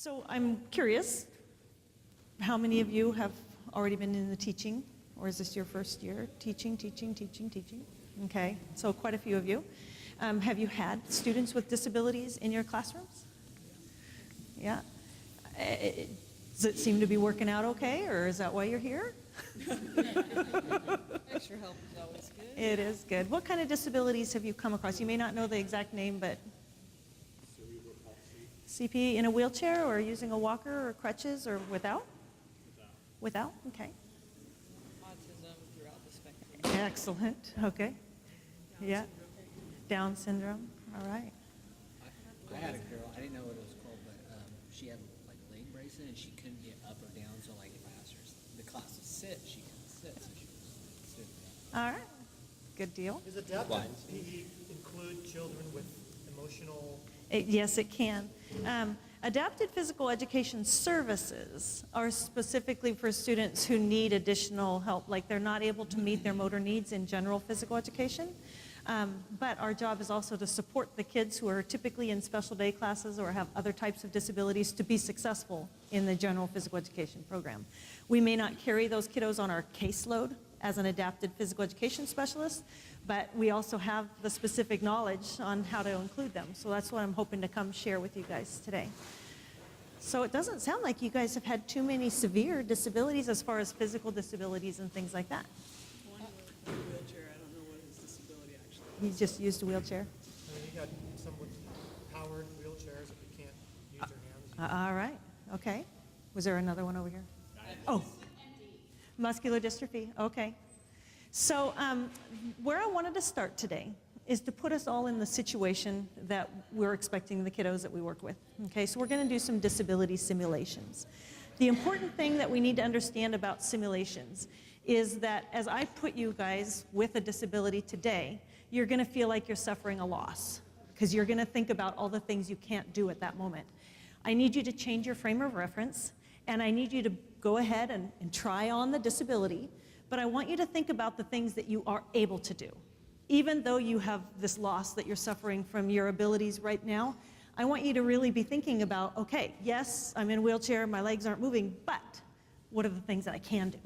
So I'm curious, how many of you have already been in the teaching, or is this your first year teaching? Okay, so quite a few of you. Have you had students with disabilities in your classrooms? Yeah. Does it seem to be working out okay, or is that why you're here? Extra help is always good. It is good. What kind of disabilities have you come across? You may not know the exact name, but CP in a wheelchair or using a walker or crutches or without? Without? Okay. Autism throughout the spectrum. Excellent. Okay. Yeah. Down syndrome. All right. I had a girl, I didn't know what it was called, but she had like a leg bracelet and she couldn't get up or down. So like if I asked her the class to sit, she couldn't sit, so she was stood down. All right. Good deal. Does adaptive PE include children with emotional? Yes, it can. Adapted physical education services are specifically for students who need additional help, like they're not able to meet their motor needs in general physical education. But our job is also to support the kids who are typically in special day classes or have other types of disabilities to be successful in the general physical education program. We may not carry those kiddos on our caseload as an adapted physical education specialist, but we also have the specific knowledge on how to include them. So that's what I'm hoping to come share with you guys today. So it doesn't sound like you guys have had too many severe disabilities as far as physical disabilities and things like that. One with a wheelchair, I don't know what his disability actually is. He just used a wheelchair. I mean, you got some with powered wheelchairs that they can't use their hands. All right, okay. Was there another one over here? Oh, muscular dystrophy, okay. So where I wanted to start today is to put us all in the situation that we're expecting the kiddos that we work with. Okay, so we're going to do some disability simulations. The important thing that we need to understand about simulations is that as I put you guys with a disability today, you're going to feel like you're suffering a loss because you're going to think about all the things you can't do at that moment. I need you to change your frame of reference, and I need you to go ahead and try on the disability, but I want you to think about the things that you are able to do. Even though you have this loss that you're suffering from your abilities right now, I want you to really be thinking about, okay, yes, I'm in a wheelchair, my legs aren't moving, but what are the things that I can do?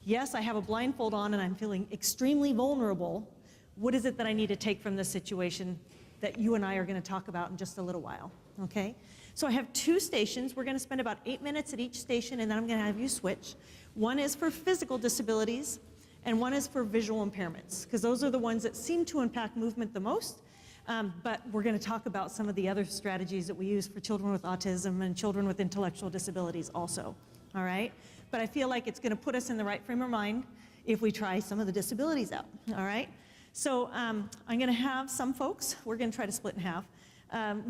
Yes, I have a blindfold on and I'm feeling extremely vulnerable. What is it that I need to take from this situation that you and I are going to talk about in just a little while, okay? So I have two stations. We're going to spend about 8 minutes at each station, and then I'm going to have you switch. One is for physical disabilities, and one is for visual impairments, because those are the ones that seem to impact movement the most. But we're going to talk about some of the other strategies that we use for children with autism and children with intellectual disabilities also, all right? But I feel like it's going to put us in the right frame of mind if we try some of the disabilities out, all right? So I'm going to have some folks, we're going to try to split in half.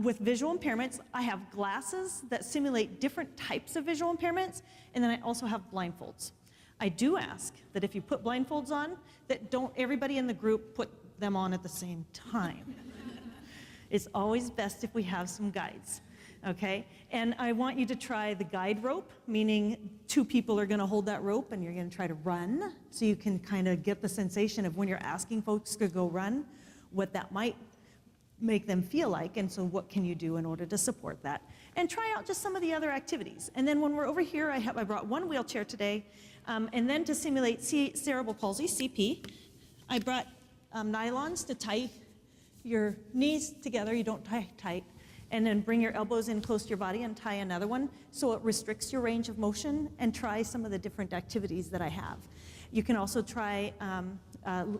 With visual impairments, I have glasses that simulate different types of visual impairments, and then I also have blindfolds. I do ask that if you put blindfolds on, that don't everybody in the group put them on at the same time. It's always best if we have some guides, okay? And I want you to try the guide rope, meaning 2 people are gonna hold that rope and you're gonna try to run, so you can kind of get the sensation of when you're asking folks to go run, what that might make them feel like, and so what can you do in order to support that? And try out just some of the other activities. And then when we're over here, I brought one wheelchair today, and then to simulate cerebral palsy, CP, I brought nylons to tie your knees together, you don't tie tight, and then bring your elbows in close to your body and tie another one, so it restricts your range of motion, and try some of the different activities that I have. You can also try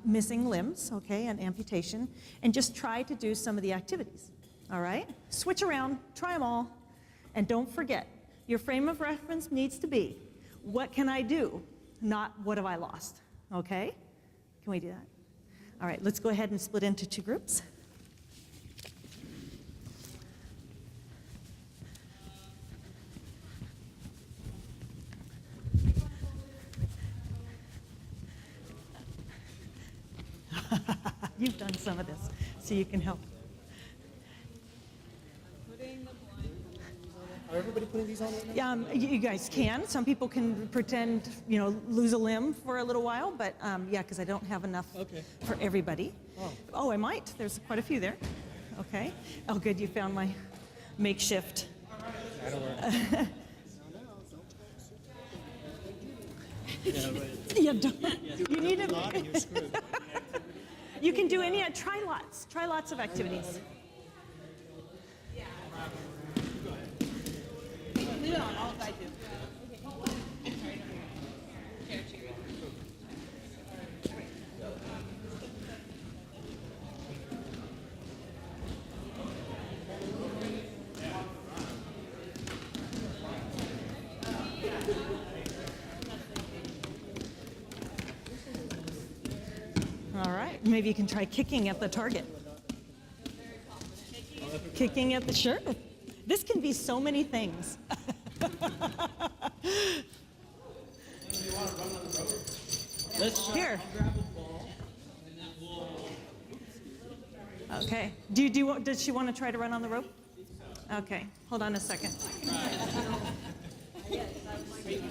missing limbs, okay, and amputation, and just try to do some of the activities, all right? Switch around, try them all, and don't forget, your frame of reference needs to be, what can I do, not what have I lost, okay? Can we do that? All right, let's go ahead and split into 2 groups. You've done some of this, so you can help. Putting the blind. Are everybody putting these on right now? You guys can. Some people can pretend, you know, lose a limb for a little while, but yeah, because I don't have enough for everybody. Oh, I might. There's quite a few there. Okay. Oh, good. You found my makeshift. I don't worry. can do any, try lots of activities. Leave it on, I'll guide you. All right, maybe you can try kicking at the target. Kicking at the, sure. This can be so many things. Here. Okay. Does she want to try to run on the rope? Okay. Hold on a second.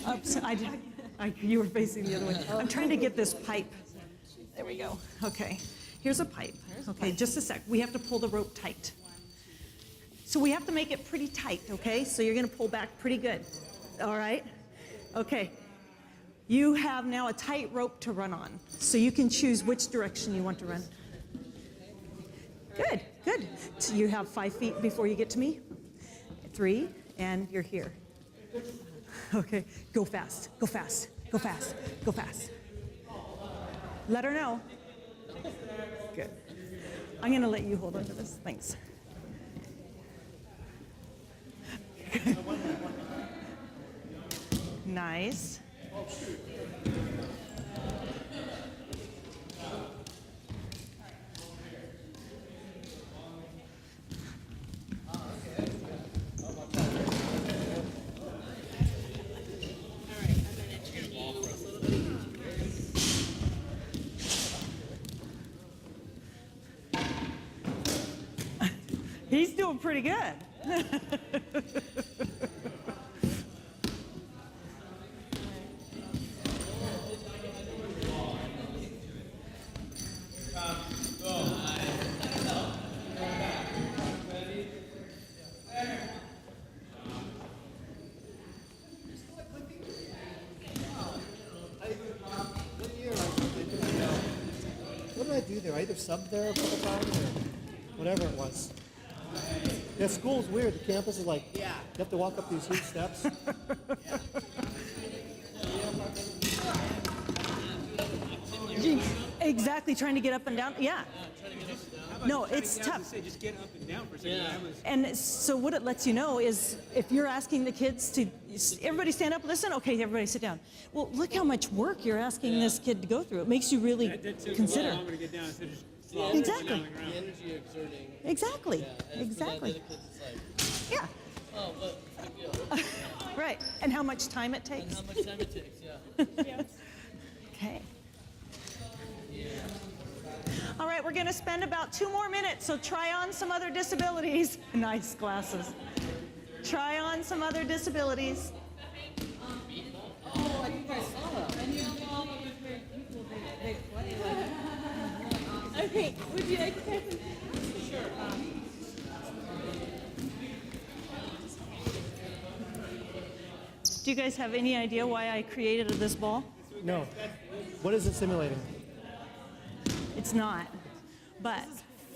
Oops, you were facing the other way. I'm trying to get this pipe. There we go. Okay. Here's a pipe. Okay, just a sec. We have to pull the rope tight. So we have to make it pretty tight, okay? So you're going to pull back pretty good. All right? Okay. You have now a tight rope to run on. So you can choose which direction you want to run. Good, good. So you have 5 feet before you get to me. 3, and you're here. Okay, go fast, go fast, go fast, go fast. Let her know. Good. I'm going to let you hold on to this. Thanks. Nice. He's doing pretty good. What did I do there? I either subbed there a couple times or whatever it was. Yeah, school's weird. The campus is like, you have to walk up these huge steps. Exactly, trying to get up and down. Yeah. No, it's tough. Just get up and down for a second. Yeah. And so what it lets you know is if you're asking the kids to, everybody stand up, listen, okay, everybody sit down. Well, look how much work you're asking this kid to go through. It makes you really consider. I'm going to get down instead of just slowly Exactly. down the ground. The energy you're exerting. Exactly, And exactly. For the other kids, it's like, Yeah, oh, but big deal. right. And how much time it And takes. how much time it takes, yeah. Okay. All right, we're going to spend about 2 more minutes, so try on some other disabilities. Nice glasses. Try on some other disabilities. Oh, I think I saw that. Okay, would you like to try some? Do you guys have any idea why I created this ball? No. What is it simulating? It's not. But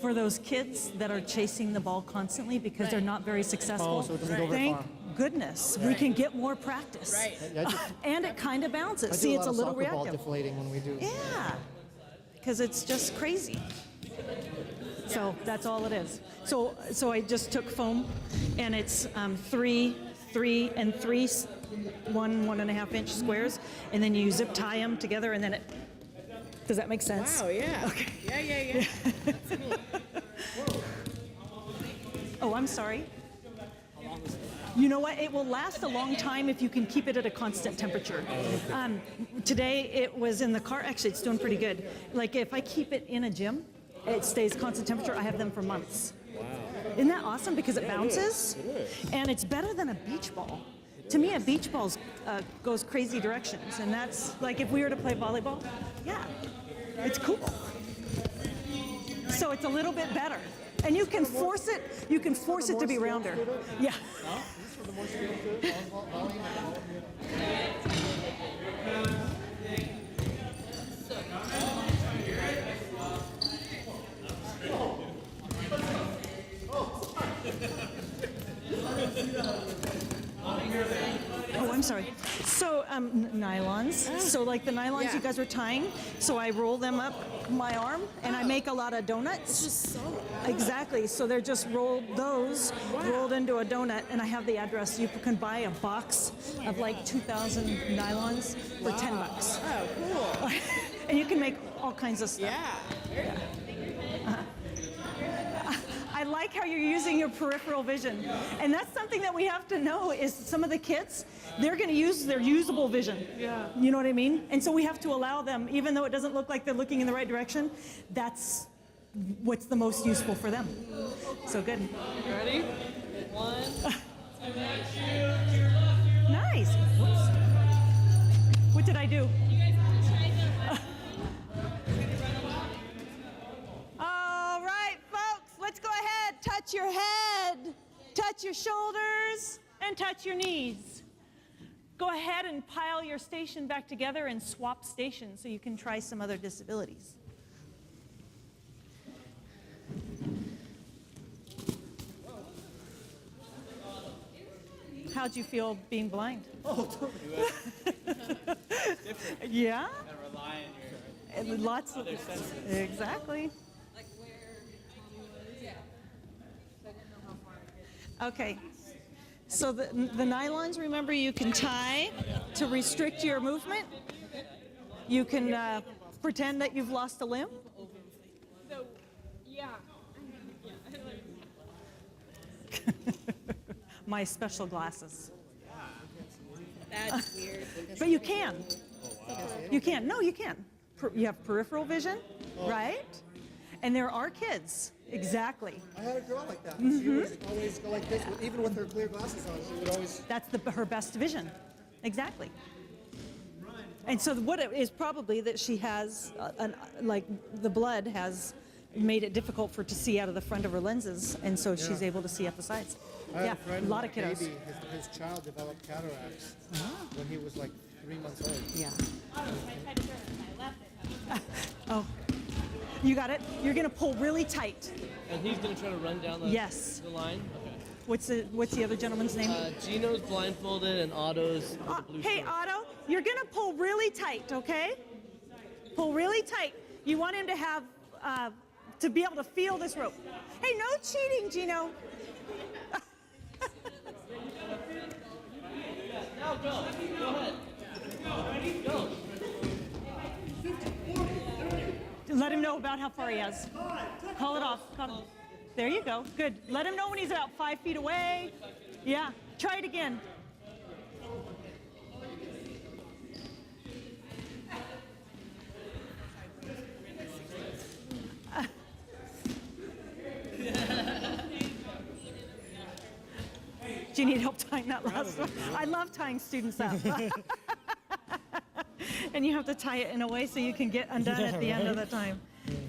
for those kids that are chasing the ball constantly because they're not very successful, Oh, so it doesn't go very thank far. goodness we can get more practice. Right. And it kind of bounces. I do See, a it's lot a of little soccer ball reactive. deflating when we do. Yeah, because it's just crazy. So that's all it is. So I just took foam, and it's 3, 3, and 3, 1.5 inch squares, and then you zip tie them together, and then it. Does that make sense? Wow, yeah. Okay. Yeah. That's cool. Oh, I'm sorry. You know what? It will last a long time if you can keep it at a constant temperature. Today it was in the car. Actually, it's doing pretty good. Like if I keep it in a gym, it stays constant temperature. I have them for months. Wow. Isn't that awesome? Because it bounces, and it's better than a beach ball. To me, a beach ball goes crazy directions, and that's like if we were to play volleyball. Yeah, it's cool. So it's a little bit better. And you can force it. You can force it to be rounder. Yeah. Oh, I'm sorry. So nylons. So like the nylons Yeah. you guys were tying. So I roll them up my arm and I make a lot of donuts. Just so. Exactly. So they're just rolled rolled into a donut, and I have the address. You can buy a box of like 2,000 nylons for $10. Oh, cool. And you can make all kinds of stuff. Yeah. I like how you're using your peripheral vision. And that's something that we have to know is some of the kids, they're going to use their usable vision. Yeah. You know what I mean? And so we have to allow them, even though it doesn't look like they're looking in the right direction, that's what's the most useful for them. So good. Ready? 1. Nice. Whoops. What did I do? All right, folks, let's go ahead. Touch your head, touch your shoulders, and touch your knees. Go ahead and pile your station back together and swap stations so you can try some other disabilities. How'd you feel being blind? Oh, totally. Yeah? Gotta rely on your And lots of other senses. exactly. Okay. So the nylons, remember, you can tie to restrict your movement. You can pretend that you've lost a limb. So, yeah. My special glasses. That's weird. But you can. You can. No, you can. You have peripheral vision, right? And there are kids. Exactly. I had a girl like that. She would always go like this, even with her clear glasses on. She would always. That's her best vision. Exactly. And so what it is probably that she has, like the blood has made it difficult for her to see out of the front of her lenses, and so she's able to see at the sides. I had Yeah, a friend a lot of kiddos. baby, his child developed cataracts when he was like 3 months old. Yeah. Oh, you got it? You're going to pull really tight. And he's going to try to run down the, Yes. the line? Okay. What's the other gentleman's name? Gino's blindfolded and Otto's with the blue Hey, shirt. Otto, you're going to pull really tight, okay? Pull really tight. You want him to have, to be able to feel this rope. Hey, no cheating, Gino. Now go. Go ahead. Go. Let him know about how far he has. Call it off. There you go. Good. Let him know when he's about 5 feet away. Yeah. Try it again. Do you need help tying that last one? I love tying students up. And you have to tie it in a way so you can get undone at the end of the time.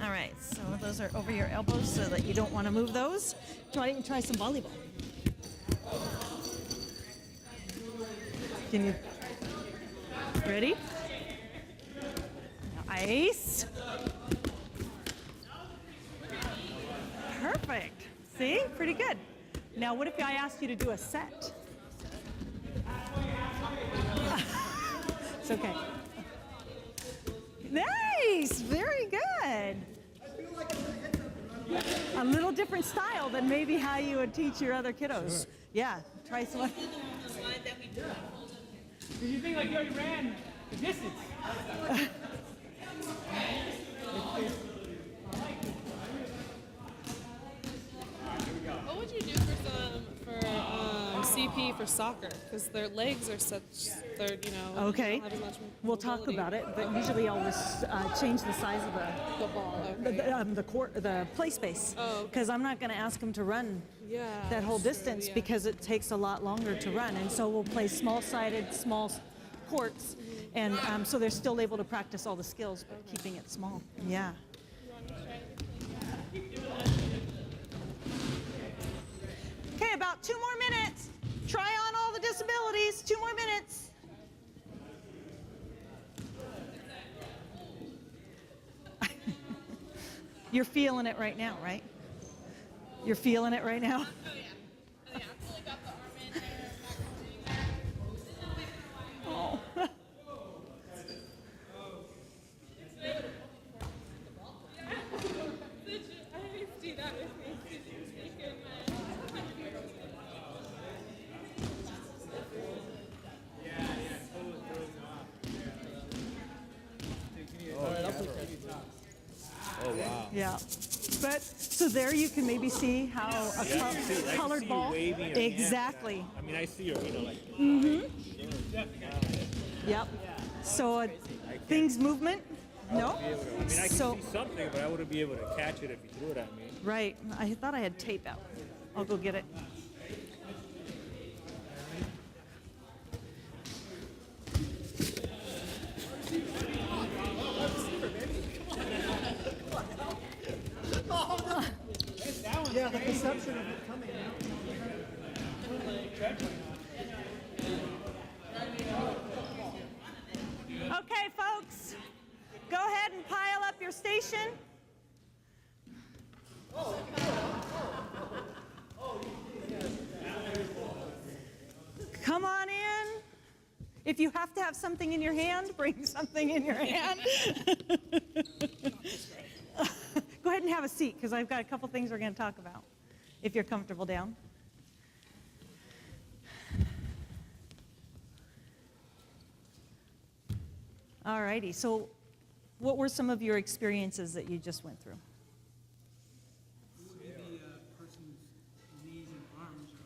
All right, so those are over your elbows so that you don't want to move those. Try some volleyball. Can you? Ready? Nice. Perfect. See? Pretty good. Now, what if I asked you to do a set? It's okay. Nice. Very good. A little different style than maybe how you would teach your other kiddos. Sure. Yeah. Try some. Did you think like you already ran the distance? What would you do for CP for soccer? Because their legs are such, they're, you know, Okay. don't have as much We'll talk mobility. about it, but usually I'll just change the size of The ball, okay. the court, the play space. Oh, okay. Because I'm not going to ask them to run Yeah, that whole that's true, distance yeah. because it takes a lot longer to run. And so we'll play small-sided, small courts. And so they're still able to practice all the skills, but keeping it small. Yeah. Okay, about 2 more minutes. Try on all the disabilities. 2 more minutes. You're feeling it right now, right? You're feeling it right now? Oh, yeah. I fully got the arm in there. Yeah. But, so there you can maybe see how a colored ball. Exactly. I mean, I see her, like. Yep. So things movement? No? I mean, I can So, see something, but I wouldn't be able to catch it if you threw it at me. right. I thought I had tape out. I'll go get it. Yeah, the perception of it coming. Okay, folks, go ahead and pile up your station. Come on in. If you have to have something in your hand, bring something in your hand. Go ahead and have a seat, because I've got a couple things we're going to talk about, if you're comfortable down. All righty, so what were some of your experiences that you just went through? Would be the person's knees and arms, or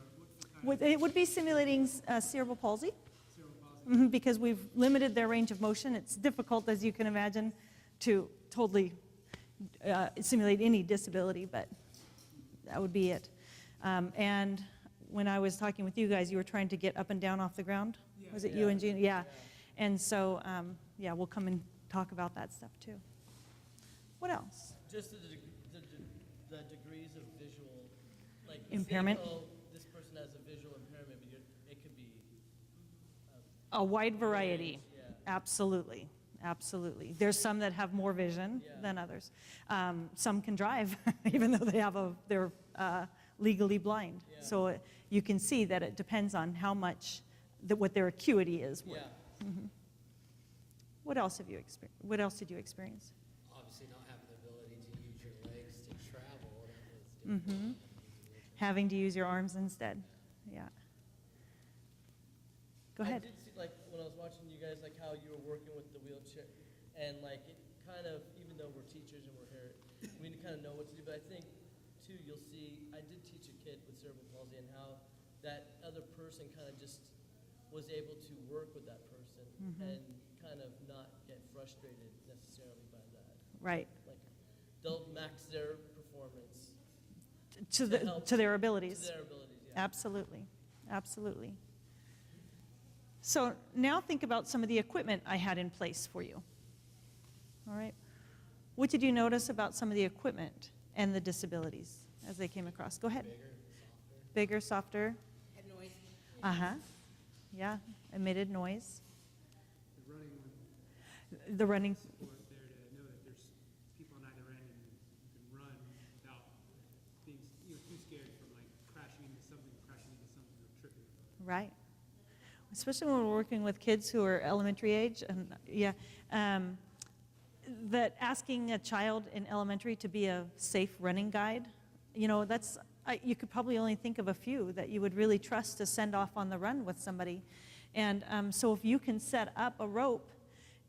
what kind It would be simulating cerebral palsy, of cerebral palsy? because we've limited their range of motion. It's difficult, as you can imagine, to totally simulate any disability, but that would be it. And when I was talking with you guys, you were trying to get up and down off the ground? Was it you and Gina? Yeah. And so, yeah, we'll come and talk about that stuff too. What else? Just the degrees of visual, like Impairment? Saying, oh, this person has a visual impairment, but it could be A wide variety. yeah. Absolutely. Absolutely. There's some that have more vision than others. Some can drive, even though they're legally blind. Yeah. So you can see that it depends on how much, what their acuity is. Yeah. What else have you experienced? What else did you experience? Obviously not having the ability to use your legs to travel, that was difficult. Having to use your arms instead. Yeah. Go ahead. I did see, like, when I was watching you guys, like, how you were working with the wheelchair, and, like, it kind of, even though we're teachers and we're here, we kind of know what to do, but I think, too, you'll see, I did teach a kid with cerebral palsy, and how that other person kind of just was able to work with that person and kind of not get frustrated necessarily by that. Right. Like, they'll max their performance To their abilities. to their abilities, yeah. Absolutely. Absolutely. So now think about some of the equipment I had in place for you. All right. What did you notice about some of the equipment and the disabilities as they came across? Go ahead. Bigger, softer. Had noise. Uh-huh. Yeah, emitted noise. The running one, The running, support there to know that there's people on either end and you can run without being too scared from like crashing into something or tripping. right. Especially when we're working with kids who are elementary age, and yeah, that asking a child in elementary to be a safe running guide, that's, you could probably only think of a few that you would really trust to send off on the run with somebody. And so if you can set up a rope,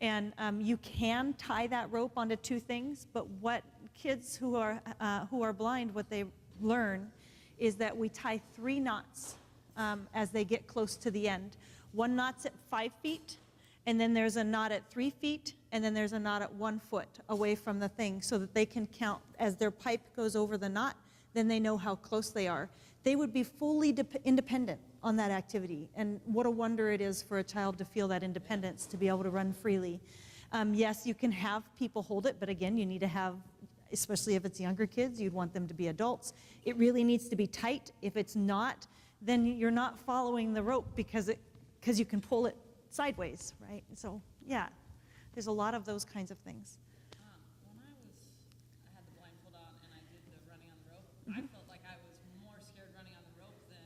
and you can tie that rope onto two things, but what kids who are blind, what they learn is that we tie 3 knots as they get close to the end. 1 knot's at 5 feet, and then there's a knot at 3 feet, and then there's a knot at 1 foot away from the thing, so that they can count as their pipe goes over the knot, then they know how close they are. They would be fully independent on that activity, and what a wonder it is for a child to feel that independence, to be able to run freely. Yes, you can have people hold it, but again, you need to have, especially if it's younger kids, you'd want them to be adults. It really needs to be tight. If it's not, then you're not following the rope, because you can pull it sideways, right? So yeah, there's a lot of those kinds of things. When I had the blindfold on and I did the running on the rope, I felt like I was more scared running on the rope than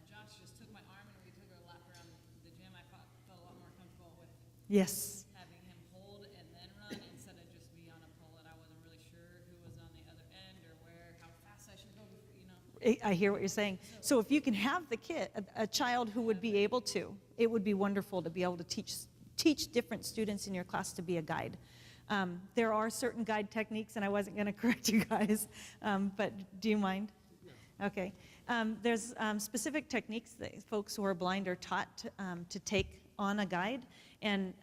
Josh just took my arm and we took a lap around the gym. I felt a lot more comfortable with Yes. having him hold and then run instead of just be on a pole, and I wasn't really sure who was on the other end or how fast I should go, I hear what you're saying. So if you can have the kid, a child who would be able to, it would be wonderful to be able to teach different students in your class to be a guide. There are certain guide techniques, and I wasn't going to correct you guys, but do you mind? Okay. There's specific techniques that folks who are blind are taught to take on a guide, and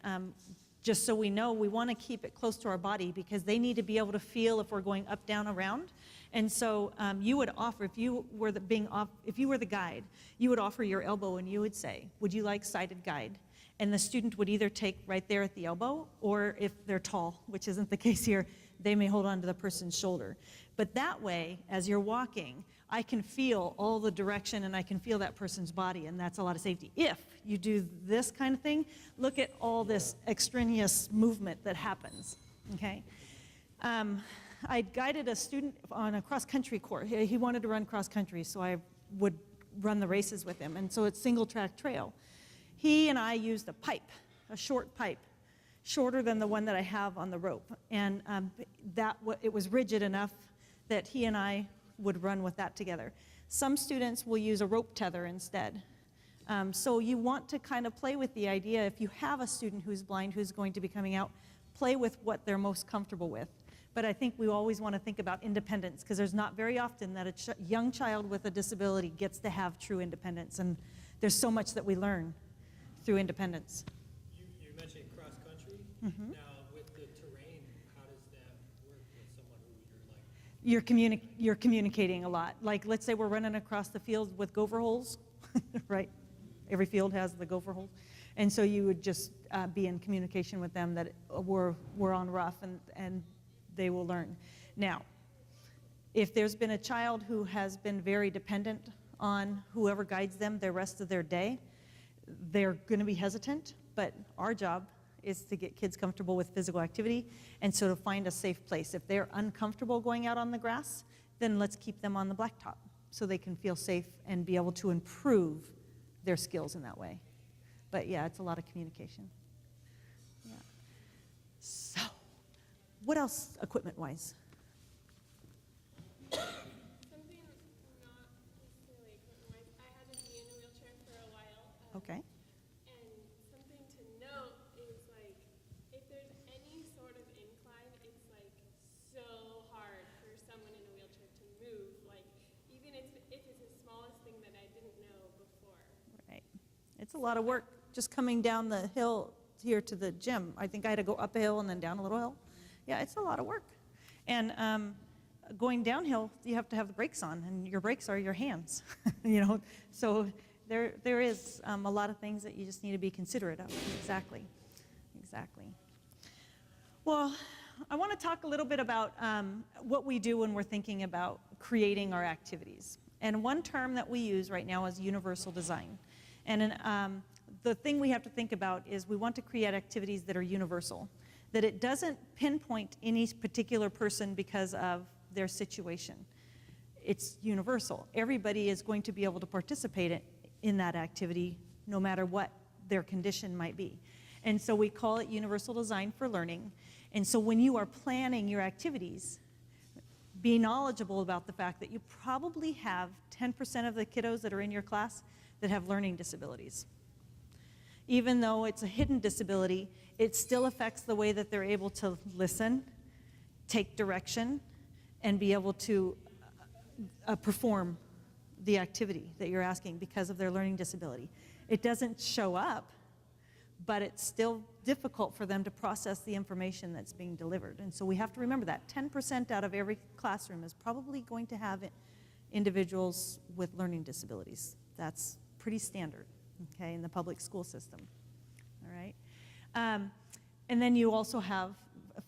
just so we know, we want to keep it close to our body because they need to be able to feel if we're going up, down, around. And so you would offer, if you were the guide, you would offer your elbow and you would say, would you like sighted guide? And the student would either take right there at the elbow, or if they're tall, which isn't the case here, they may hold on to the person's shoulder. But that way, as you're walking, I can feel all the direction and I can feel that person's body, and that's a lot of safety. If you do this kind of thing, look at all this extraneous movement that happens, okay? I guided a student on a cross-country course. He wanted to run cross-country, so I would run the races with him, and so it's single-track trail. He and I used a pipe, a short pipe, shorter than the one that I have on the rope, and it was rigid enough that he and I would run with that together. Some students will use a rope tether instead. So you want to kind of play with the idea, if you have a student who's blind who's going to be coming out, play with what they're most comfortable with. But I think we always want to think about independence, because there's not very often that a young child with a disability gets to have true independence, and there's so much that we learn through independence. You mentioned cross-country. Mm-hmm. Now, with the terrain, how does that work with someone who you're like... You're communicating a lot. Like, let's say we're running across the field with gopher holes, right? Every field has the gopher holes. And so you would just be in communication with them that we're on rough, and they will learn. Now, if there's been a child who has been very dependent on whoever guides them the rest of their day, they're going to be hesitant, but our job is to get kids comfortable with physical activity, and so to find a safe place. If they're uncomfortable going out on the grass, then let's keep them on the blacktop so they can feel safe and be able to improve their skills in that way. But yeah, it's a lot of communication. Yeah. So, what else equipment-wise? Something not necessarily equipment-wise. I had to be in a wheelchair for a while. Okay. And something to note is, like, if there's any sort of incline, it's, like, so hard for someone in a wheelchair to move. Like, even if it's the smallest thing that I didn't know before. Right. It's a lot of work just coming down the hill here to the gym. I think I had to go up a hill and then down a little hill. Yeah, it's a lot of work. And going downhill, you have to have the brakes on, and your brakes are your hands, you know. So there is a lot of things that you just need to be considerate of. Exactly. Well, I want to talk a little bit about what we do when we're thinking about creating our activities. And one term that we use right now is universal design. And the thing we have to think about is we want to create activities that are universal, that it doesn't pinpoint any particular person because of their situation. It's universal. Everybody is going to be able to participate in that activity no matter what their condition might be. And so we call it universal design for learning. And so when you are planning your activities, be knowledgeable about the fact that you probably have 10% of the kiddos that are in your class that have learning disabilities. Even though it's a hidden disability, it still affects the way that they're able to listen, take direction, and be able to perform the activity that you're asking because of their learning disability. It doesn't show up, but it's still difficult for them to process the information that's being delivered. And so we have to remember that 10% out of every classroom is probably going to have individuals with learning disabilities. That's pretty standard, okay, in the public school system, all right? And then you also have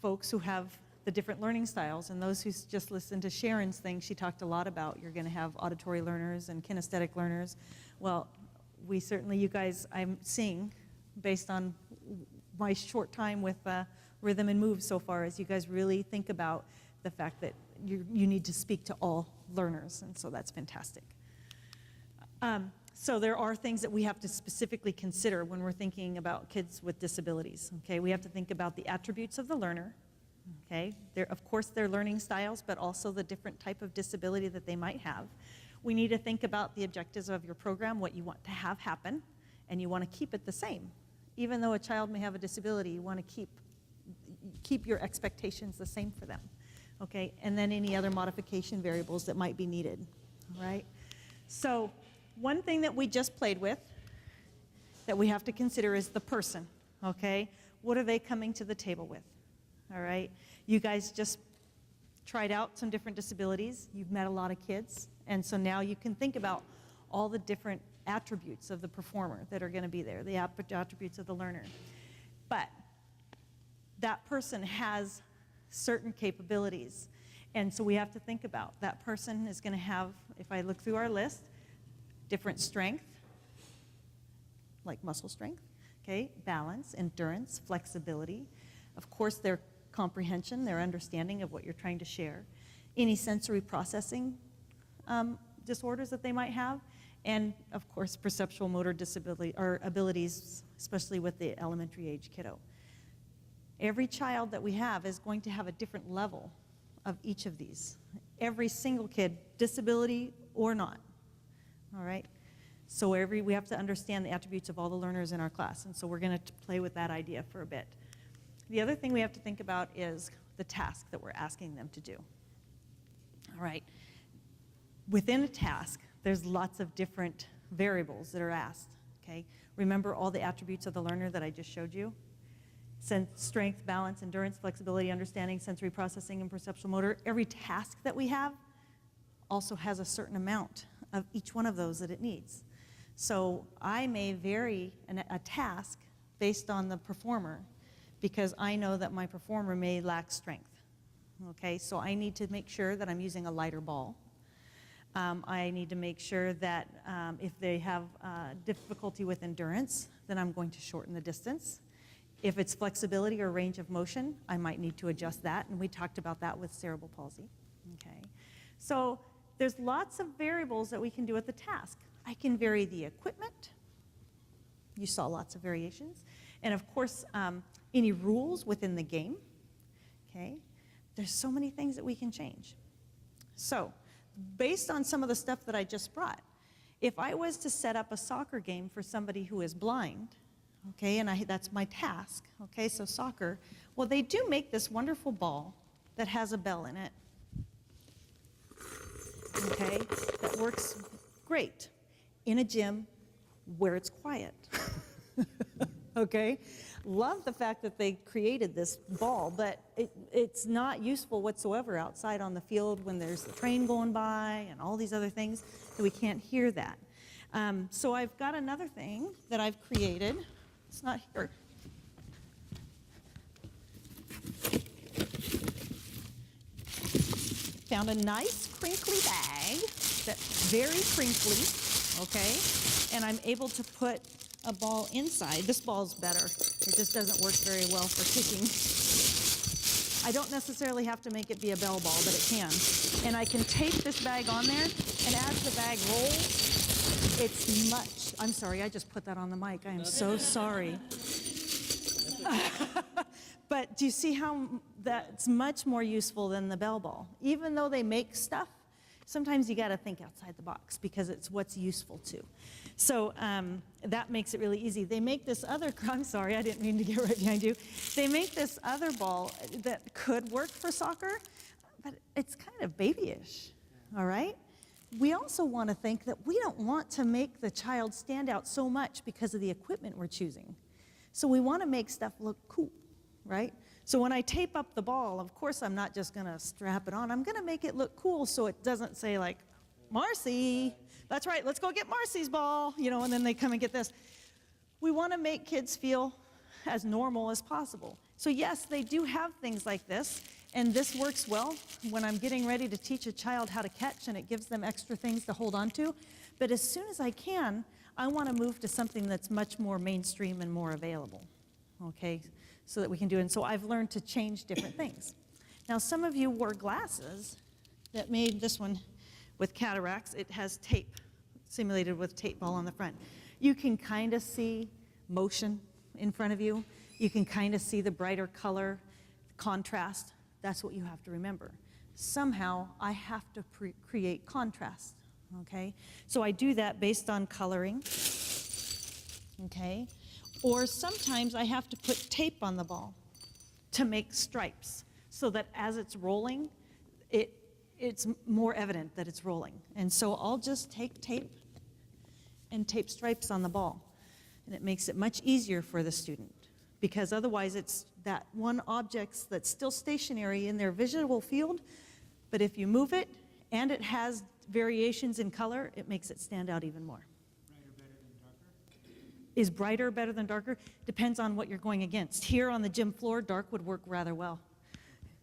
folks who have the different learning styles, and those who just listened to Sharon's thing, she talked a lot about you're going to have auditory learners and kinesthetic learners. Well, we certainly, you guys, I'm seeing, based on my short time with rhythm and move so far, is you guys really think about the fact that you need to speak to all learners, and so that's fantastic. So there are things that we have to specifically consider when we're thinking about kids with disabilities, okay? We have to think about the attributes of the learner, okay? Of course, their learning styles, but also the different type of disability that they might have. We need to think about the objectives of your program, what you want to have happen, and you want to keep it the same. Even though a child may have a disability, you want to keep keep your expectations the same for them, okay? And then any other modification variables that might be needed, all right? So one thing that we just played with that we have to consider is the person, okay? What are they coming to the table with, all right? You guys just tried out some different disabilities. You've met a lot of kids, and so now you can think about all the different attributes of the performer that are going to be there, the attributes of the learner. But that person has certain capabilities, and so we have to think about that person is going to have, if I look through our list, different strength, like muscle strength, okay, balance, endurance, flexibility, of course their comprehension, their understanding of what you're trying to share, any sensory processing disorders that they might have, and of course perceptual motor disability or abilities, especially with the elementary age kiddo. Every child that we have is going to have a different level of each of these. Every single kid, disability or not, all right? So we have to understand the attributes of all the learners in our class, and so we're going to play with that idea for a bit. The other thing we have to think about is the task that we're asking them to do. All right. Within a task, there's lots of different variables that are asked, okay? Remember all the attributes of the learner that I just showed you? Strength, balance, endurance, flexibility, understanding, sensory processing, and perceptual motor. Every task that we have also has a certain amount of each one of those that it needs. So I may vary a task based on the performer because I know that my performer may lack strength. Okay, so I need to make sure that I'm using a lighter ball. I need to make sure that if they have difficulty with endurance, then I'm going to shorten the distance. If it's flexibility or range of motion, I might need to adjust that, and we talked about that with cerebral palsy. Okay, so there's lots of variables that we can do at the task. I can vary the equipment. You saw lots of variations. And of course, any rules within the game. Okay, there's so many things that we can change. So, based on some of the stuff that I just brought, if I was to set up a soccer game for somebody who is blind, okay, and that's my task, okay, so soccer, well, they do make this wonderful ball that has a bell in it, okay, that works great in a gym where it's quiet, okay? Love the fact that they created this ball, but it's not useful whatsoever outside on the field when there's the train going by and all these other things, so we can't hear that. So I've got another thing that I've created. It's not here. Found a nice crinkly bag that's very crinkly, okay? And I'm able to put a ball inside. This ball's better. It just doesn't work very well for kicking. I don't necessarily have to make it be a bell ball, but it can. And I can tape this bag on there, and as the bag rolls, it's much, I'm sorry, I just put that on the mic. I am so sorry. But do you see how that's much more useful than the bell ball? Even though they make stuff, sometimes you got to think outside the box because it's what's useful too. So that makes it really easy. They make this other, I'm sorry, I didn't mean to get right behind you. They make this other ball that could work for soccer, but it's kind of babyish, all right? We also want to think that we don't want to make the child stand out so much because of the equipment we're choosing. So we want to make stuff look cool, right? So when I tape up the ball, of course I'm not just going to strap it on. I'm going to make it look cool so it doesn't say like, Marci, that's right, let's go get Marci's ball, you know, and then they come and get this. We want to make kids feel as normal as possible. So yes, they do have things like this, and this works well when I'm getting ready to teach a child how to catch, and it gives them extra things to hold on to. But as soon as I can, I want to move to something that's much more mainstream and more available, okay, so that we can do it. And so I've learned to change different things. Now, some of you wore glasses that made this one with cataracts. It has tape, simulated with tape all on the front. You can kind of see motion in front of you. You can kind of see the brighter color, contrast. That's what you have to remember. Somehow, I have to create contrast, okay? So I do that based on coloring, okay? Or sometimes I have to put tape on the ball. to make stripes so that as it's rolling, it's more evident that it's rolling. And so I'll just take tape and tape stripes on the ball. And it makes it much easier for the student, because otherwise it's that one object that's still stationary in their visual field, but if you move it and it has variations in color, it makes it stand out even more. Is brighter better than darker? Depends on what you're going against. Here on the gym floor, dark would work rather well.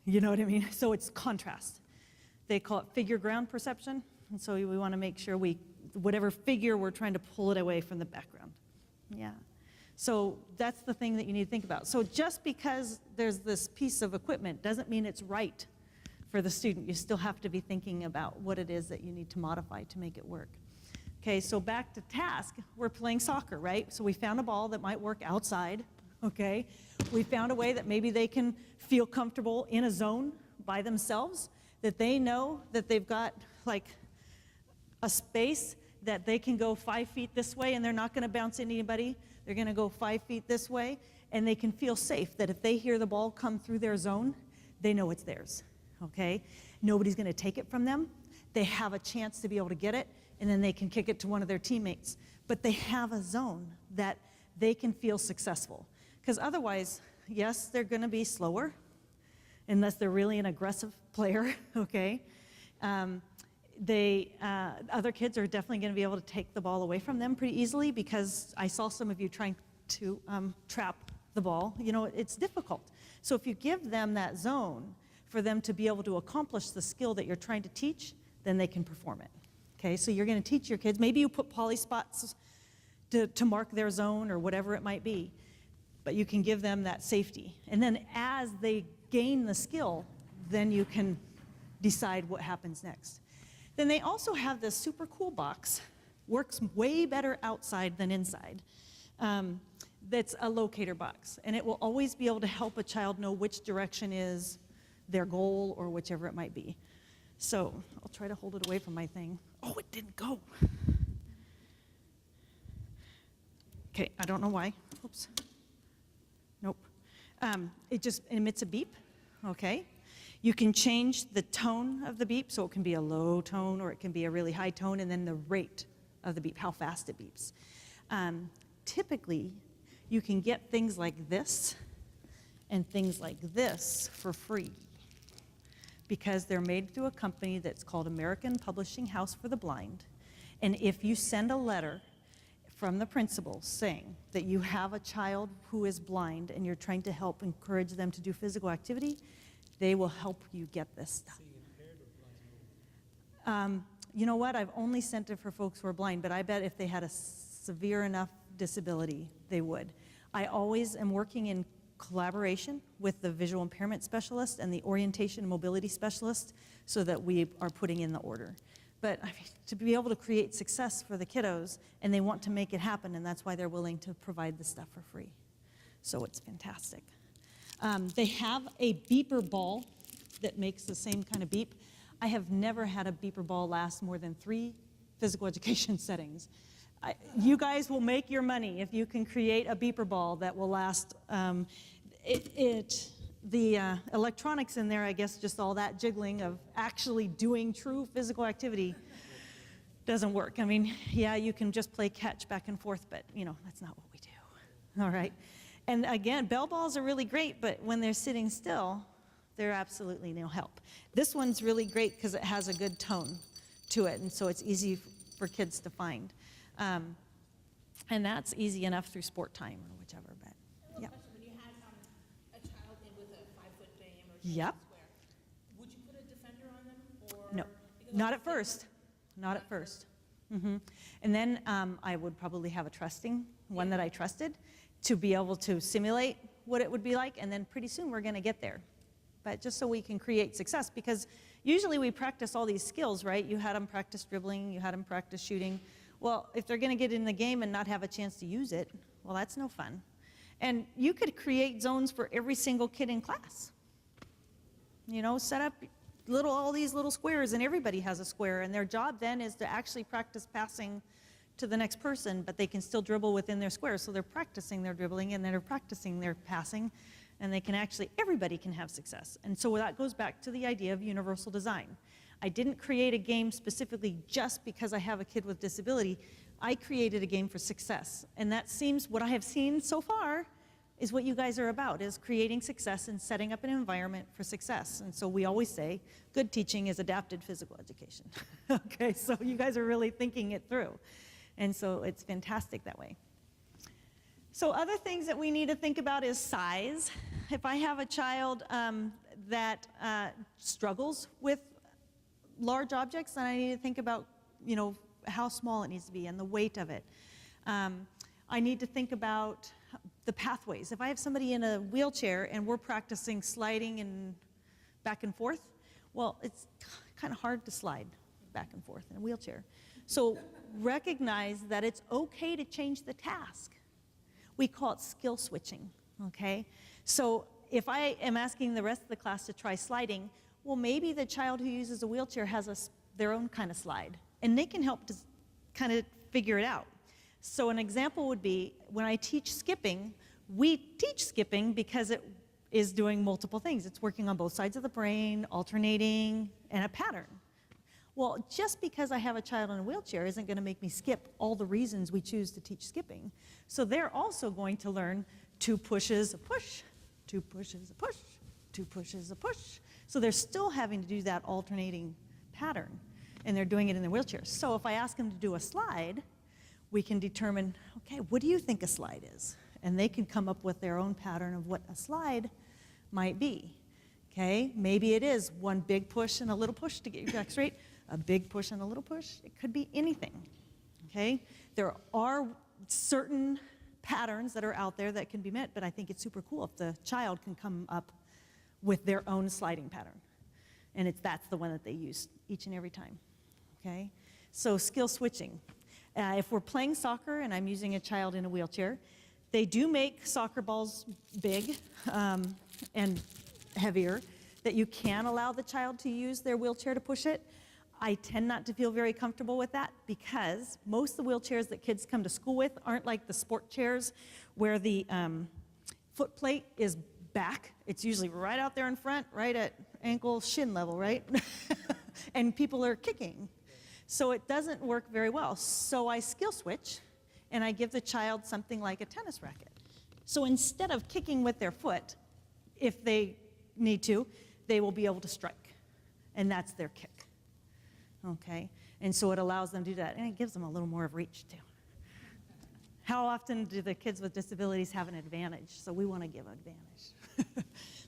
You know what I mean? So it's contrast. They call it figure ground perception, and so we want to make sure whatever figure we're trying to pull it away from the background. Yeah. So that's the thing that you need to think about. So just because there's this piece of equipment doesn't mean it's right for the student. You still have to be thinking about what it is that you need to modify to make it work. Okay, so back to task, we're playing soccer, right? So we found a ball that might work outside, okay? We found a way that maybe they can feel comfortable in a zone by themselves, that they know that they've got like a space that they can go 5 feet this way and they're not gonna bounce into anybody. They're gonna go 5 feet this way, and they can feel safe that if they hear the ball come through their zone, they know it's theirs, okay? Nobody's gonna take it from them. They have a chance to be able to get it, and then they can kick it to one of their teammates. But they have a zone that they can feel successful. Because otherwise, yes, they're gonna be slower, unless they're really an aggressive player, okay? Other kids are definitely gonna be able to take the ball away from them pretty easily, because I saw some of you trying to trap the ball. You know, it's difficult. So if you give them that zone for them to be able to accomplish the skill that you're trying to teach, then they can perform it. Okay, so you're gonna teach your kids, maybe you put poly spots to mark their zone or whatever it might be, but you can give them that safety. And then as they gain the skill, then you can decide what happens next. Then they also have this super cool box, works way better outside than inside. That's a locator box, and it will always be able to help a child know which direction is their goal or whichever it might be. So I'll try to hold it away from my thing. Oh, it didn't go. Okay, I don't know why. Oops. Nope. It just emits a beep, okay? You can change the tone of the beep, so it can be a low tone or it can be a really high tone, and then the rate of the beep, how fast it beeps. Typically, you can get things like this and things like this for free, because they're made through a company that's called American Publishing House for the Blind. And if you send a letter from the principal saying that you have a child who is blind and you're trying to help encourage them to do physical activity, they will help you get this stuff. You know what? I've only sent it for folks who are blind, but I bet if they had a severe enough disability, they would. I always am working in collaboration with the visual impairment specialist and the orientation and mobility specialist so that we are putting in the order. But I mean, to be able to create success for the kiddos, and they want to make it happen, and that's why they're willing to provide the stuff for free. So it's fantastic. They have a beeper ball that makes the same kind of beep. I have never had a beeper ball last more than 3 physical education settings. You guys will make your money if you can create a beeper ball that will last. The electronics in there, I guess, just all that jiggling of actually doing true physical activity doesn't work. I mean, yeah, you can just play catch back and forth, but you know, that's not what we do. All right. And again, bell balls are really great, but when they're sitting still, they're absolutely no help. This one's really great because it has a good tone to it, and so it's easy for kids to find. And that's easy enough through sport time or whichever, but yeah. When you had a child with a 5-foot dame or Yep. square, would you put a defender on them? Or No, not at first. Not at first. And then I would probably have a trusting, one that I trusted, to be able to simulate what it would be like, and then pretty soon we're gonna get there. But just so we can create success, because usually we practice all these skills, right? You had them practice dribbling, you had them practice shooting. Well, if they're gonna get in the game and not have a chance to use it, well, that's no fun. And you could create zones for every single kid in class. You know, set up all these little squares, and everybody has a square, and their job then is to actually practice passing to the next person, but they can still dribble within their square. So they're practicing their dribbling and they're practicing their passing, And they can actually, everybody can have success. And so that goes back to the idea of universal design. I didn't create a game specifically just because I have a kid with disability. I created a game for success. And that seems, what I have seen so far, is what you guys are about, is creating success and setting up an environment for success. And so we always say, good teaching is adapted physical education. Okay, so you guys are really thinking it through. And so it's fantastic that way. So other things that we need to think about is size. If I have a child that struggles with large objects, then I need to think about, you know, how small it needs to be and the weight of it. I need to think about the pathways. If I have somebody in a wheelchair and we're practicing sliding and back and forth, well, it's kind of hard to slide back and forth in a wheelchair. So recognize that it's okay to change the task. We call it skill switching, okay? So if I am asking the rest of the class to try sliding, well, maybe the child who uses a wheelchair has their own kind of slide, and they can help to kind of figure it out. So an example would be, when I teach skipping, we teach skipping because it is doing multiple things. It's working on both sides of the brain, alternating, and a pattern. Well, just because I have a child in a wheelchair isn't going to make me skip all the reasons we choose to teach skipping. So they're also going to learn 2 pushes, a push, 2 pushes, a push, 2 pushes, a push. So they're still having to do that alternating pattern, and they're doing it in their wheelchair. So if I ask them to do a slide, we can determine, okay, what do you think a slide is? And they can come up with their own pattern of what a slide might be. Okay, maybe it is 1 big push and a little push to get your back straight, a big push and a little push. It could be anything. Okay, there are certain patterns that are out there that can be met, but I think it's super cool if the child can come up with their own sliding pattern. And that's the one that they use each and every time. Okay, so skill switching. If we're playing soccer and I'm using a child in a wheelchair, they do make soccer balls big and heavier, that you can allow the child to use their wheelchair to push it. I tend not to feel very comfortable with that because most of the wheelchairs that kids come to school with aren't like the sport chairs where the foot plate is back. It's usually right out there in front, right at ankle shin level, right? And people are kicking. So it doesn't work very well. So I skill switch, and I give the child something like a tennis racket. So instead of kicking with their foot, if they need to, they will be able to strike. And that's their kick. Okay? And so it allows them to do that. And it gives them a little more of reach, too. How often do the kids with disabilities have an advantage? So we want to give advantage.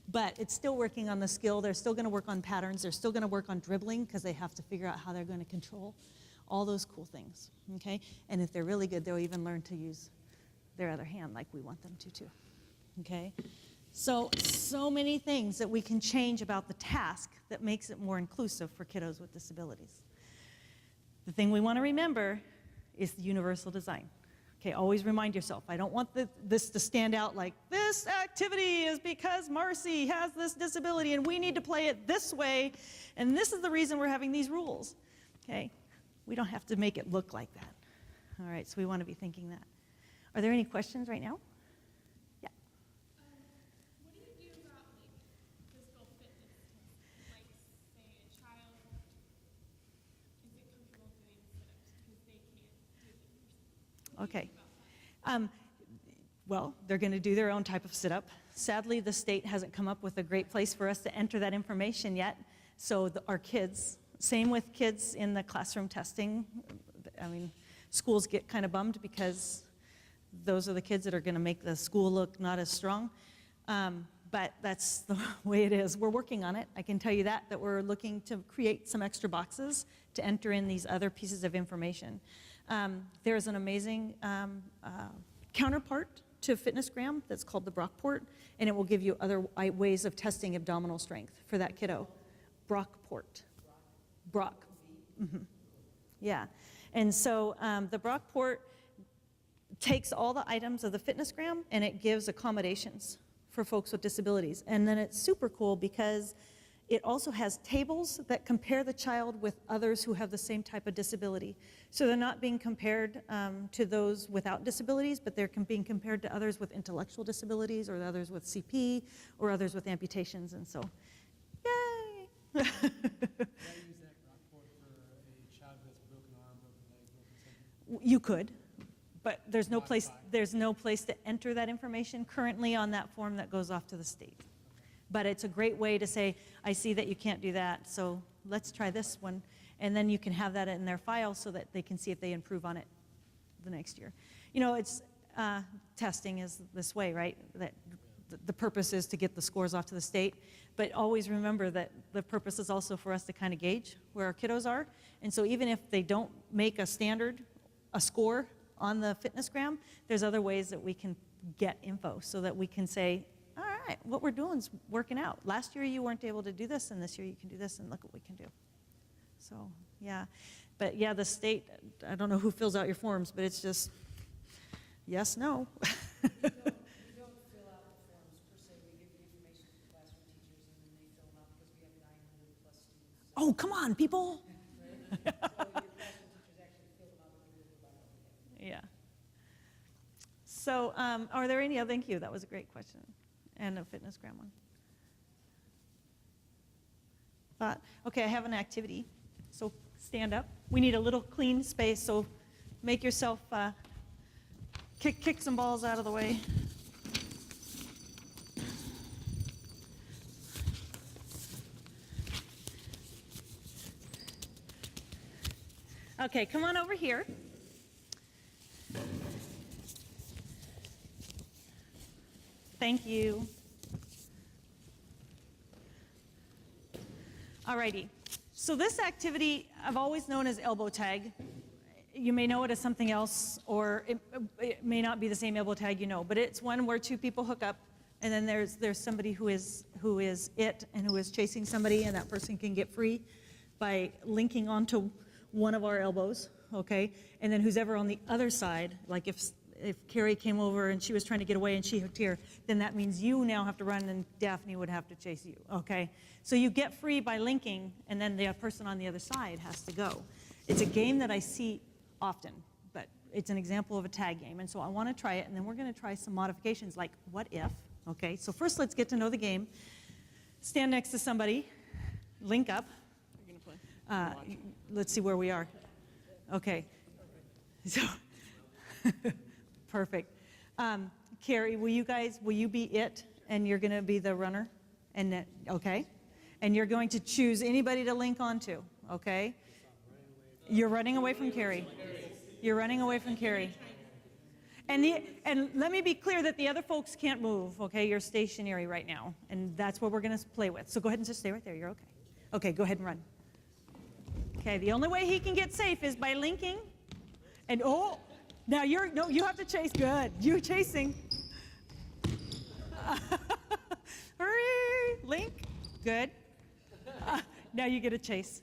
But it's still working on the skill. They're still going to work on patterns. They're still going to work on dribbling because they have to figure out how they're going to control all those cool things, okay? And if they're really good, they'll even learn to use their other hand like we want them to, too, okay? So many things that we can change about the task that makes it more inclusive for kiddos with disabilities. The thing we want to remember is the universal design. Okay, always remind yourself, I don't want this to stand out like, this activity is because Marci has this disability and we need to play it this way, and this is the reason we're having these rules. Okay, we don't have to make it look like that. All right, so we want to be thinking that. Are there any questions right now? Yeah. What do you do about like physical fitness? Like say a child isn't comfortable doing sit-ups because they can't do them. Okay. Well, they're going to do their own type of sit-up. Sadly, the state hasn't come up with a great place for us to enter that information yet. So our kids, same with kids in the classroom testing. I mean, schools get kind of bummed because those are the kids that are going to make the school look not as strong. But that's the way it is. We're working on it. I can tell you that we're looking to create some extra boxes to enter in these other pieces of information. There's an amazing counterpart to FitnessGram that's called the Brockport, and it will give you other ways of testing abdominal strength for that kiddo. Brockport. Brock. Mm-hmm. Yeah. And so the Brockport takes all the items of the FitnessGram and it gives accommodations for folks with disabilities. And then it's super cool because it also has tables that compare the child with others who have the same type of disability. So they're not being compared to those without disabilities, but they're being compared to others with intellectual disabilities or others with CP or others with amputations, and so, yay! Can I use that rockboard for a child who has a broken arm, broken leg, broken something? You could, but there's no place to enter that information currently on that form that goes off to the state. But it's a great way to say, I see that you can't do that, so let's try this one. And then you can have that in their file so that they can see if they improve on it the next year. You know, it's testing is this way, right? That the purpose is to get the scores off to the state, but always remember that the purpose is also for us to kind of gauge where our kiddos are. And so even if they don't make a score on the fitnessgram, there's other ways that we can get info so that we can say, all right, what we're doing is working out. Last year you weren't able to do this, and this year you can do this, and look what we can do. So, yeah. But yeah, the state, I don't know who fills out your forms, but it's just yes, no. We don't fill out the forms per se. We give the information to the classroom teachers, and then they fill them out because we have 900 plus students. Oh, come on, people. Right? So your classroom teachers actually fill them out and we live about it. Yeah. So are there any other, thank you, that was a great question. And a fitnessgram one. Okay, I have an activity. So stand up. We need a little clean space, so make yourself, kick some balls out of the way. Okay, come on over here. Thank you. Alrighty. So this activity I've always known as elbow tag. You may know it as something else, or it may not be the same elbow tag you know, but it's one where two people hook up, and then there's somebody who is it and who is chasing somebody, and that person can get free by linking onto one of our elbows, okay? And then who's ever on the other side, like if Carrie came over and she was trying to get away and she hooked here, then that means you now have to run and Daphne would have to chase you, okay? So you get free by linking, and then the person on the other side has to go. It's a game that I see often, but it's an example of a tag game, and so I want to try it, and then we're going to try some modifications like what if, okay? So first let's get to know the game. Stand next to somebody, link up. You're gonna play. Let's see where we are. Okay. So, perfect. Carrie, will you be it, and you're going to be the runner? And that, okay. And you're going to choose anybody to link onto, okay? You're running away from Carrie. You're running away from Carrie. And let me be clear that the other folks can't move, okay? You're stationary right now, and that's what we're going to play with. So go ahead and just stay right there. You're okay. Okay, go ahead and run. Okay, the only way he can get safe is by linking. And oh, now you have to chase. Good. You're chasing. Hurry, link. Good. Now you get a chase.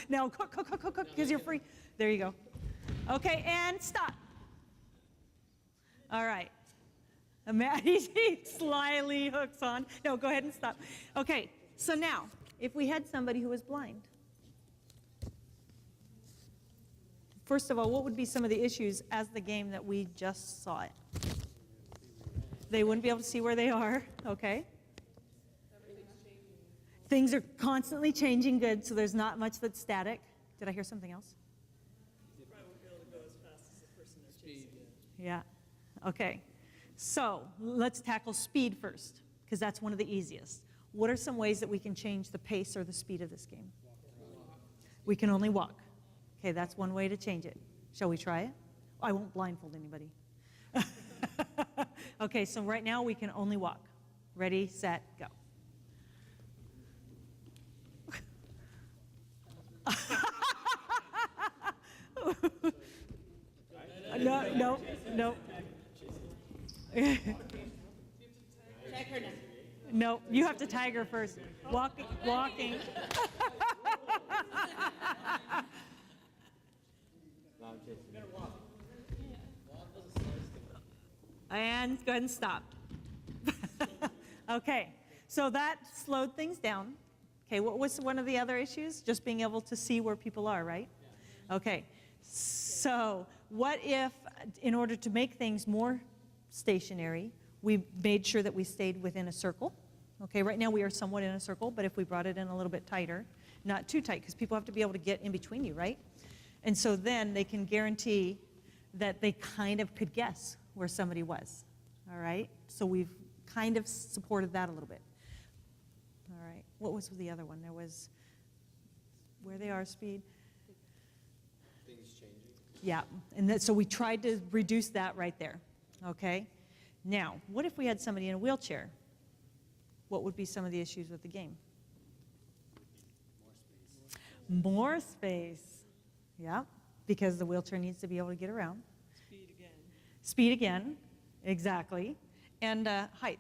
Now, because you're free. There you go. Okay, and stop. All right. He slyly hooks on. No, go ahead and stop. Okay, so now, if we had somebody who was blind, first of all, what would be some of the issues as the game that we just saw it? They wouldn't be able to see where they are, okay? Things are constantly changing, good, so there's not much that's static. Did I hear something else? You probably won't be able to go as fast as the person they're chasing. Yeah, okay. So let's tackle speed first, because that's one of the easiest. What are some ways that we can change the pace or the speed of this game? We can only walk. Okay, that's one way to change it. Shall we try it? I won't blindfold anybody. Okay, so right now we can only walk. Ready, set, go. No. Tag her now. No, you have to tag her first. Walking. And go ahead and stop. Okay, so that slowed things down. Okay, what was one of the other issues? Just being able to see where people are, right? Okay, so what if, in order to make things more stationary, we made sure that we stayed within a circle? Okay, right now we are somewhat in a circle, but if we brought it in a little bit tighter, not too tight, because people have to be able to get in between you, right? And so then they can guarantee that they kind of could guess where somebody was, all right? So we've kind of supported that a little bit. All right, what was the other one? There was where they are, speed. Things changing. Yeah, and that, so we tried to reduce that right there, okay? Now, what if we had somebody in a wheelchair? What would be some of the issues with the game? More space, yeah, because the wheelchair needs to be able to get around. Speed again. Speed again, exactly, and height.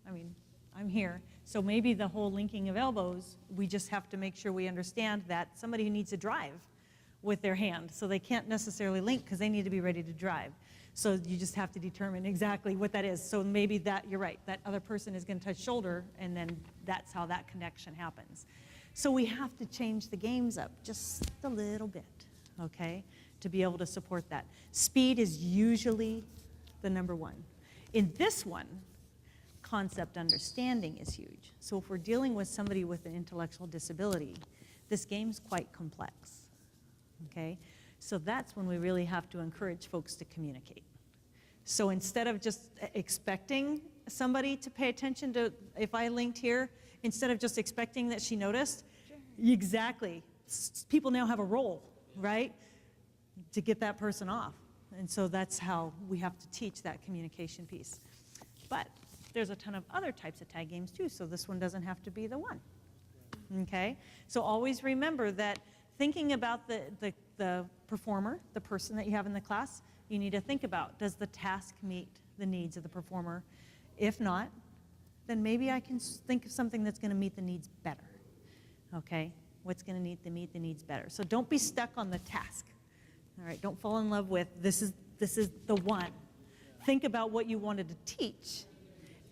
I mean, I'm here, so maybe the whole linking of elbows, we just have to make sure we understand that somebody who needs to drive with their hand, so they can't necessarily link because they need to be ready to drive. So you just have to determine exactly what that is. So maybe that, you're right, that other person is going to touch shoulder, and then that's how that connection happens. So we have to change the games up just a little bit, okay, to be able to support that. Speed is usually the number one. In this one, concept understanding is huge. So if we're dealing with somebody with an intellectual disability, this game's quite complex, okay? So that's when we really have to encourage folks to communicate. So instead of just expecting somebody to pay attention to, if I linked here, instead of just expecting that she noticed, exactly, people now have a role, right, to get that person off. And so that's how we have to teach that communication piece. But there's a ton of other types of tag games too, so this one doesn't have to be the one, okay? So always remember that thinking about the performer, the person that you have in the class, you need to think about, does the task meet the needs of the performer? If not, then maybe I can think of something that's going to meet the needs better, okay? What's going to meet the needs better? So don't be stuck on the task, all right? Don't fall in love with, this is the one. Think about what you wanted to teach,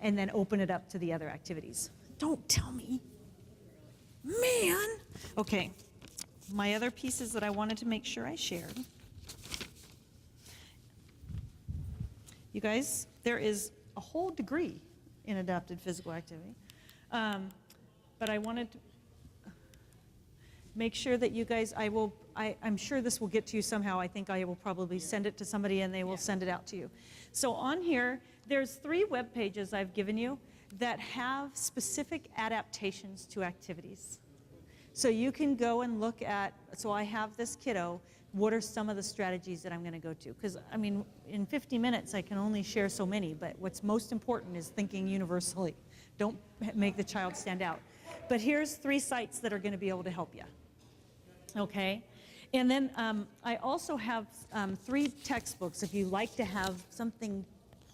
and then open it up to the other activities. Don't tell me. Man! Okay. My other pieces that I wanted to make sure I shared. You guys, there is a whole degree in adapted physical activity. But I wanted to make sure that you guys, I'm sure this will get to you somehow. I think I will probably send it to somebody and they will send it out to you. So on here, there's 3 web pages I've given you that have specific adaptations to activities. So you can go and look at, so I have this kiddo, what are some of the strategies that I'm going to go to? Because, I mean, in 50 minutes, I can only share so many, but what's most important is thinking universally. Don't make the child stand out. But here's 3 sites that are going to be able to help you, okay? And then I also have 3 textbooks. If you like to have something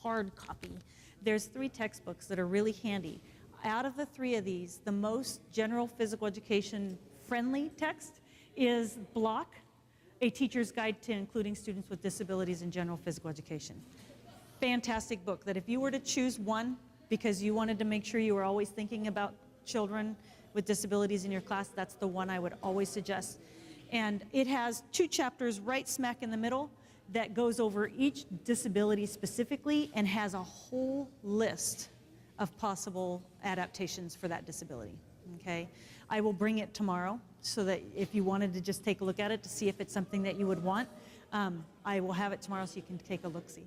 hard copy, there's 3 textbooks that are really handy. Out of the 3 of these, the most general physical education friendly text is Block, A Teacher's Guide to Including Students with Disabilities in General Physical Education. Fantastic book that if you were to choose one because you wanted to make sure you were always thinking about children with disabilities in your class, that's the one I would always suggest. And it has 2 chapters right smack in the middle that goes over each disability specifically and has a whole list of possible adaptations for that disability, okay? I will bring it tomorrow so that if you wanted to just take a look at it to see if it's something that you would want, I will have it tomorrow so you can take a look-see.